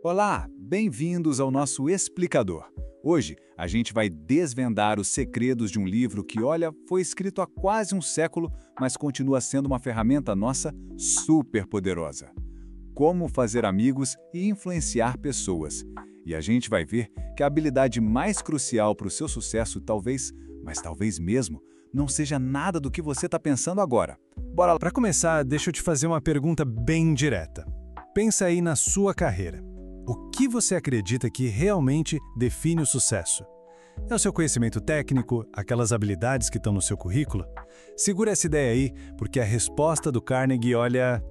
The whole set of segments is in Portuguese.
Olá, bem-vindos ao nosso explicador. Hoje a gente vai desvendar os segredos de um livro que, olha, foi escrito há quase um século, mas continua sendo uma ferramenta nossa super poderosa. Como fazer amigos e influenciar pessoas. E a gente vai ver que a habilidade mais crucial para o seu sucesso talvez, mas talvez mesmo, não seja nada do que você está pensando agora. Bora lá. Para começar, deixa eu te fazer uma pergunta bem direta. Pensa aí na sua carreira. O que você acredita que realmente define o sucesso? É o seu conhecimento técnico, aquelas habilidades que estão no seu currículo? Segura essa ideia aí, porque a resposta do Carnegie, olha,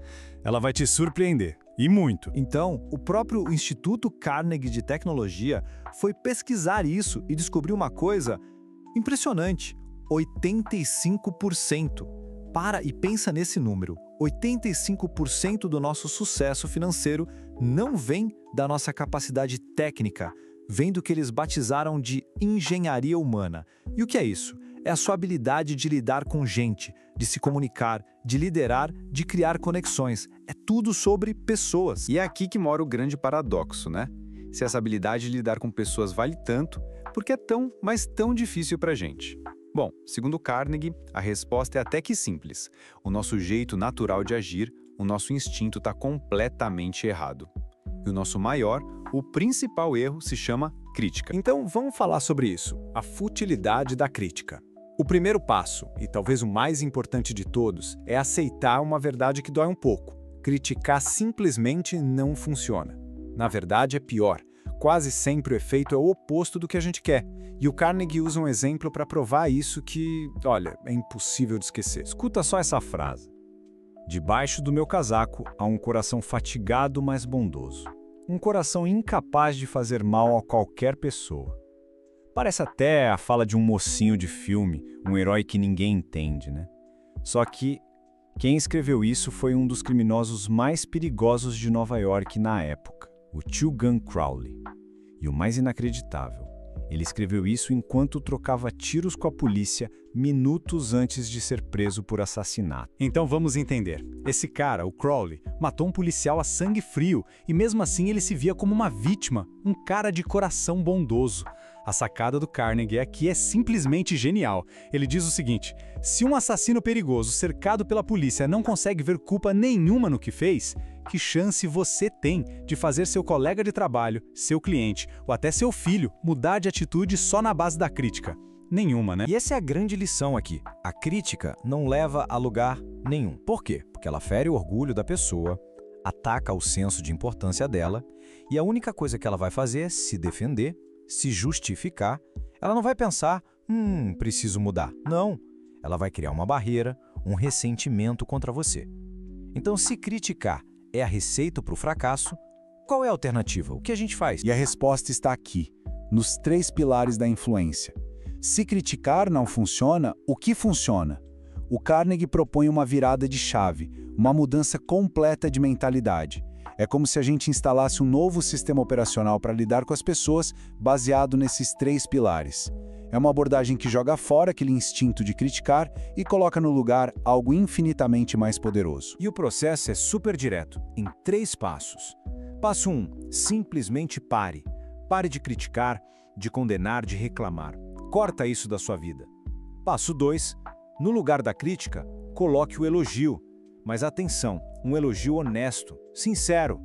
ela vai te surpreender. E muito. Então, o próprio Instituto Carnegie de Tecnologia foi pesquisar isso e descobriu uma coisa impressionante: 85%. Para e pensa nesse número. 85% do nosso sucesso financeiro não vem da nossa capacidade técnica, vem do que eles batizaram de engenharia humana. E o que é isso? É a sua habilidade de lidar com gente, de se comunicar, de liderar, de criar conexões. É tudo sobre pessoas. E é aqui que mora o grande paradoxo, né? Se essa habilidade de lidar com pessoas vale tanto, por que é tão, mas tão difícil pra gente? Bom, segundo Carnegie, a resposta é até que simples. O nosso jeito natural de agir, o nosso instinto está completamente errado. E o nosso maior, o principal erro se chama crítica. Então vamos falar sobre isso, a futilidade da crítica. O primeiro passo, e talvez o mais importante de todos, é aceitar uma verdade que dói um pouco. Criticar simplesmente não funciona. Na verdade, é pior. Quase sempre o efeito é o oposto do que a gente quer. E o Carnegie usa um exemplo para provar isso que, olha, é impossível de esquecer. Escuta só essa frase. Debaixo do meu casaco há um coração fatigado, mas bondoso. Um coração incapaz de fazer mal a qualquer pessoa. Parece até a fala de um mocinho de filme, um herói que ninguém entende, né? Só que quem escreveu isso foi um dos criminosos mais perigosos de Nova York na época, o Tio Gun Crowley. E o mais inacreditável, ele escreveu isso enquanto trocava tiros com a polícia minutos antes de ser preso por assassinato. Então vamos entender. Esse cara, o Crowley, matou um policial a sangue frio e mesmo assim ele se via como uma vítima, um cara de coração bondoso. A sacada do Carnegie aqui é simplesmente genial. Ele diz o seguinte: se um assassino perigoso cercado pela polícia não consegue ver culpa nenhuma no que fez, que chance você tem de fazer seu colega de trabalho, seu cliente ou até seu filho mudar de atitude só na base da crítica? Nenhuma, né? E essa é a grande lição aqui. A crítica não leva a lugar nenhum. Por quê? Porque ela fere o orgulho da pessoa, ataca o senso de importância dela, e a única coisa que ela vai fazer é se defender, se justificar. Ela não vai pensar, preciso mudar. Não. Ela vai criar uma barreira, um ressentimento contra você. Então, se criticar é a receita para o fracasso, qual é a alternativa? O que a gente faz? E a resposta está aqui, nos 3 pilares da influência. Se criticar não funciona, o que funciona? O Carnegie propõe uma virada de chave, uma mudança completa de mentalidade. É como se a gente instalasse um novo sistema operacional para lidar com as pessoas baseado nesses 3 pilares. É uma abordagem que joga fora aquele instinto de criticar e coloca no lugar algo infinitamente mais poderoso. E o processo é super direto, em 3 passos. Passo 1, simplesmente pare. Pare de criticar, de condenar, de reclamar. Corta isso da sua vida. Passo 2, no lugar da crítica, coloque o elogio. Mas atenção, um elogio honesto, sincero.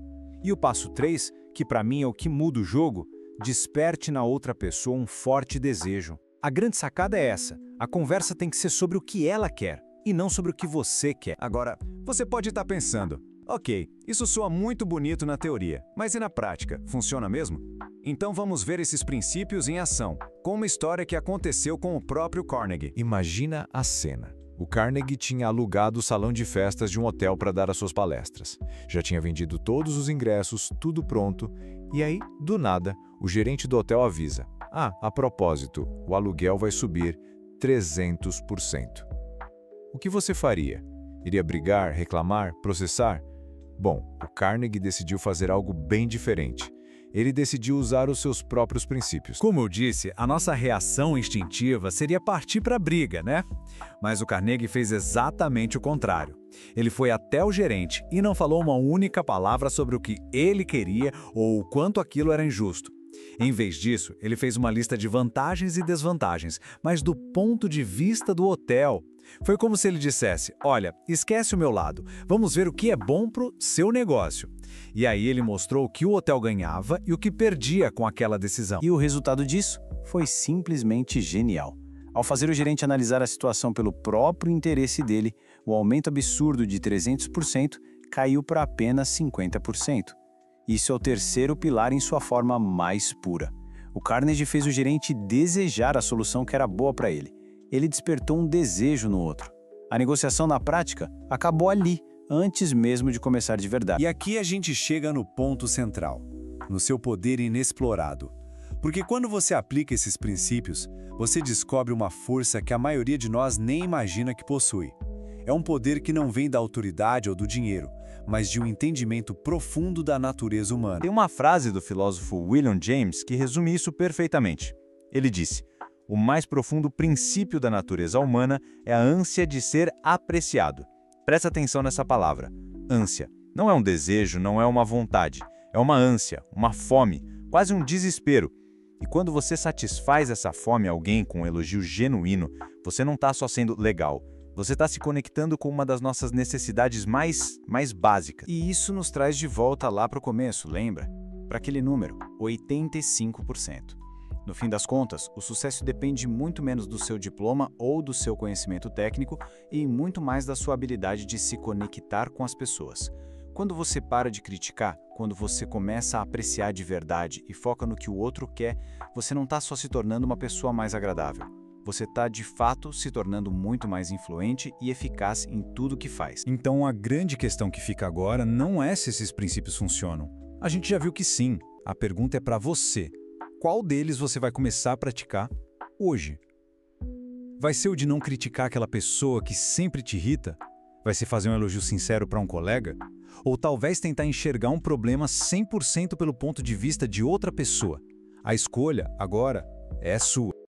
E o passo 3, que para mim é o que muda o jogo, desperte na outra pessoa um forte desejo. A grande sacada é essa: a conversa tem que ser sobre o que ela quer e não sobre o que você quer. Agora, você pode estar pensando, ok, isso soa muito bonito na teoria, mas e na prática, funciona mesmo? Então vamos ver esses princípios em ação, com uma história que aconteceu com o próprio Carnegie. Imagina a cena. O Carnegie tinha alugado o salão de festas de um hotel para dar as suas palestras. Já tinha vendido todos os ingressos, tudo pronto, e aí, do nada, o gerente do hotel avisa: a propósito, o aluguel vai subir 300%. O que você faria? Iria brigar, reclamar, processar? Bom, o Carnegie decidiu fazer algo bem diferente. ele decidiu usar os seus próprios princípios. Como eu disse, a nossa reação instintiva seria partir para a briga, né? Mas o Carnegie fez exatamente o contrário. Ele foi até o gerente e não falou uma única palavra sobre o que ele queria ou o quanto aquilo era injusto. Em vez disso, ele fez uma lista de vantagens e desvantagens, mas do ponto de vista do hotel. Foi como se ele dissesse: olha, esquece o meu lado, vamos ver o que é bom para o seu negócio. E aí ele mostrou o que o hotel ganhava e o que perdia com aquela decisão. E o resultado disso foi simplesmente genial. Ao fazer o gerente analisar a situação pelo próprio interesse dele, o aumento absurdo de 300% caiu para apenas 50%. Isso é o terceiro pilar em sua forma mais pura. O Carnegie fez o gerente desejar a solução que era boa para ele. Ele despertou um desejo no outro. A negociação na prática acabou ali, antes mesmo de começar de verdade. E aqui a gente chega no ponto central, no seu poder inexplorado. Porque quando você aplica esses princípios, você descobre uma força que a maioria de nós nem imagina que possui. É um poder que não vem da autoridade ou do dinheiro, mas de um entendimento profundo da natureza humana. Tem uma frase do filósofo William James que resume isso perfeitamente. Ele disse: o mais profundo princípio da natureza humana é a ânsia de ser apreciado. Presta atenção nessa palavra, ânsia. Não é um desejo, não é uma vontade. É uma ânsia, uma fome, quase um desespero. E quando você satisfaz essa fome a alguém com um elogio genuíno, você não está só sendo legal. Você está se conectando com uma das nossas necessidades mais básicas. E isso nos traz de volta lá para o começo, lembra? Para aquele número, 85%. No fim das contas, o sucesso depende muito menos do seu diploma ou do seu conhecimento técnico e muito mais da sua habilidade de se conectar com as pessoas. Quando você para de criticar, quando você começa a apreciar de verdade e foca no que o outro quer, você não está só se tornando uma pessoa mais agradável. Você está, de fato, se tornando muito mais influente e eficaz em tudo que faz. Então, a grande questão que fica agora não é se esses princípios funcionam. A gente já viu que sim. A pergunta é para você. Qual deles você vai começar a praticar hoje? Vai ser o de não criticar aquela pessoa que sempre te irrita? Vai ser fazer um elogio sincero para um colega? Ou talvez tentar enxergar um problema 100% pelo ponto de vista de outra pessoa? A escolha, agora, é sua.